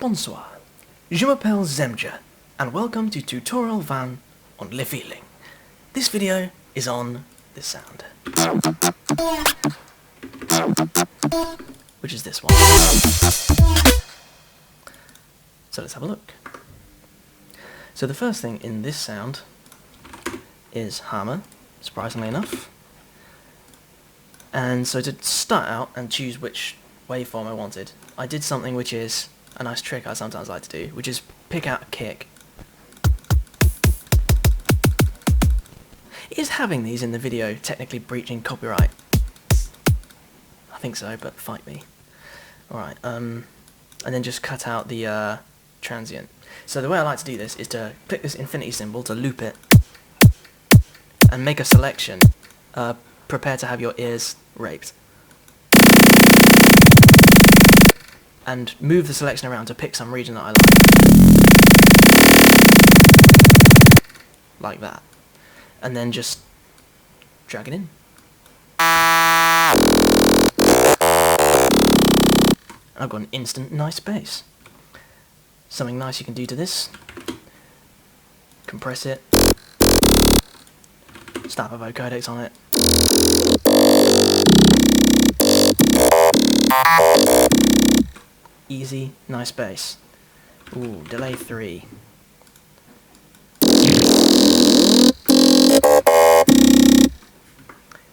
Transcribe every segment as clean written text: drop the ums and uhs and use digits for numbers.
Bonsoir, je m'appelle Zemja, and welcome to Tutorial 1 on Le Feeling. This video is on this sound, which is this one. So let's have a look. So the first thing in this sound is hammer, surprisingly enough. And so to start out and choose which waveform I wanted, I did something which is a nice trick I sometimes like to do, which is pick out a kick. Is having these in the video technically breaching copyright? I think so, but fight me. Alright, and then just cut out the transient. So the way I like to do this is to click this infinity symbol to loop it, and make a selection. Prepare to have your ears raped. And move the selection around to pick some region that I like. Like that. And then just drag it in. I've got an instant nice bass. Something nice you can do to this. Compress it. Slap a vocodex on it. Easy, nice bass. Ooh, delay 3.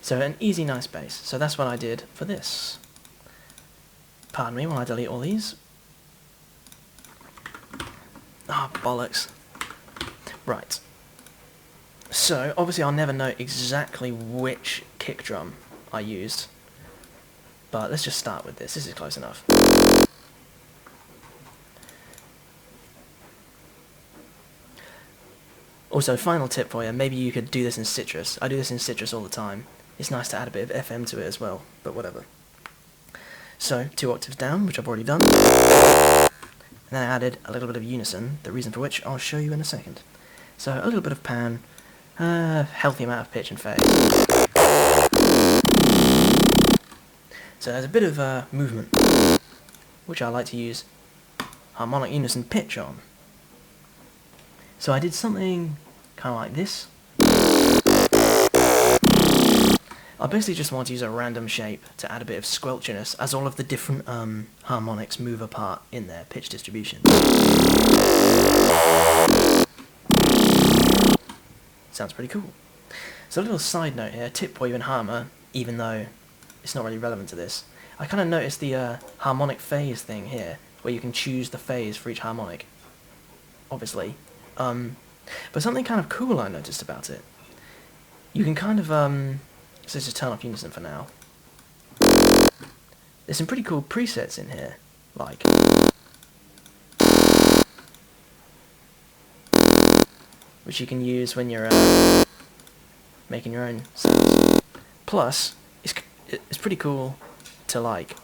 So an easy, nice bass. So that's what I did for this. Pardon me while I delete all these. Ah, bollocks. Right. So, obviously I'll never know exactly which kick drum I used. But let's just start with this. This is close enough. Also, final tip for you, maybe you could do this in Citrus. I do this in Citrus all the time. It's nice to add a bit of FM to it as well, but whatever. So, 2 octaves down, which I've already done. And then I added a little bit of unison, the reason for which I'll show you in a second. So, a little bit of pan, healthy amount of pitch and fade. So there's a bit of movement, which I like to use harmonic unison pitch on. So I did something kind of like this. I basically just want to use a random shape to add a bit of squelchiness as all of the different harmonics move apart in their pitch distribution. Sounds pretty cool. So a little side note here, tip for you in hammer, even though it's not really relevant to this. I kind of noticed the harmonic phase thing here, where you can choose the phase for each harmonic, obviously. But something kind of cool I noticed about it. You can kind of, so let's just turn off unison for now. There's some pretty cool presets in here, like which you can use when you're making your own sounds. Plus, it's pretty cool to like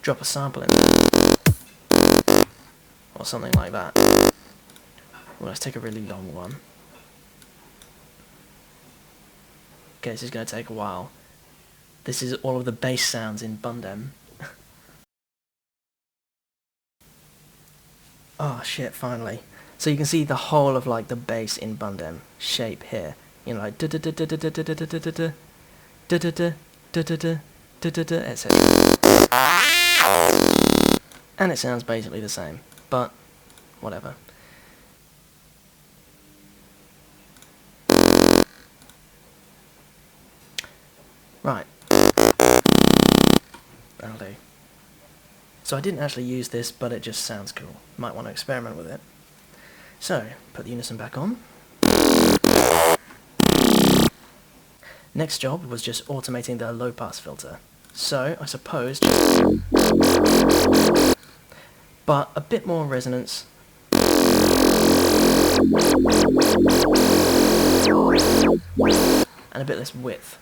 drop a sample in there or something like that. Well, let's take a really long one. Okay, this is going to take a while. This is all of the bass sounds in Bundem. Oh shit, finally. So you can see the whole of like the bass in Bundem shape here. You know, like da da da da da da da da da da da da da da da da da, etc. And it sounds basically the same, but whatever. Right. That'll do. So I didn't actually use this, but it just sounds cool. Might want to experiment with it. So, put the unison back on. Next job was just automating the low pass filter. So, I suppose but a bit more resonance. And a bit less width.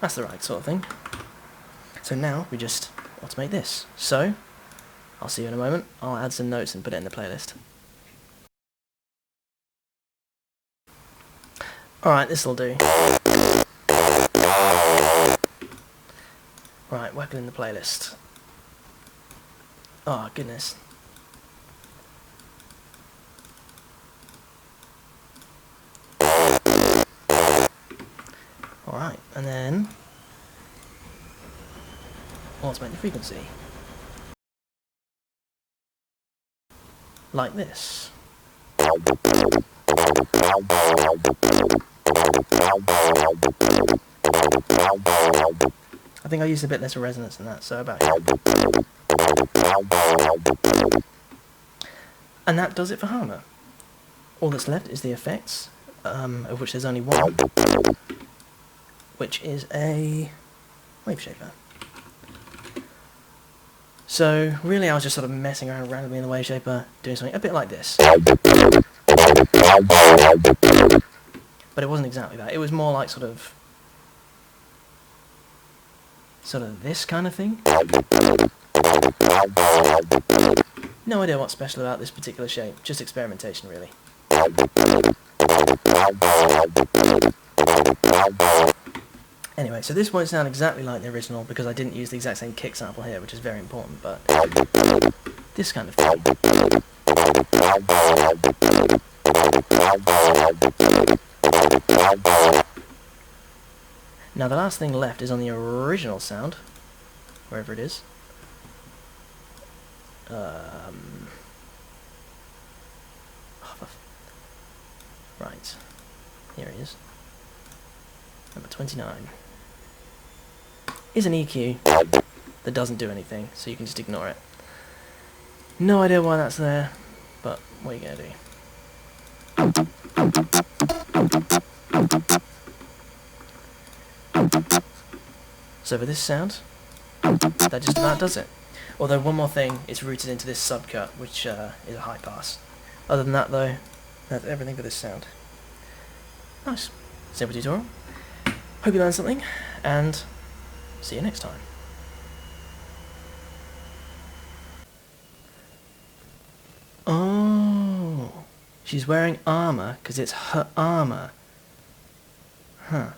That's the right sort of thing. So now we just automate this. So, I'll see you in a moment. I'll add some notes and put it in the playlist. Alright, this'll do. Right, whack it in the playlist. Oh, goodness. Alright, and then automate the frequency. Like this. I think I used a bit less resonance than that, so about here. And that does it for Harmer. All that's left is the effects, of which there's only one, which is a wave shaper. So really I was just sort of messing around randomly in the wave shaper, doing something a bit like this. But it wasn't exactly that, it was more like sort of this kind of thing. No idea what's special about this particular shape, just experimentation really. Anyway, so this won't sound exactly like the original because I didn't use the exact same kick sample here, which is very important, but this kind of thing. Now the last thing left is on the original sound, wherever it is. Right, here it is. Number 29. Is an EQ that doesn't do anything, so you can just ignore it. No idea why that's there, but what are you gonna do? So for this sound, that just about does it. Although one more thing, it's rooted into this subcut, which is a high pass. Other than that though, that's everything for this sound. Nice. Simple tutorial. Hope you learned something, and see you next time. Oh, she's wearing armor because it's her armor. Huh.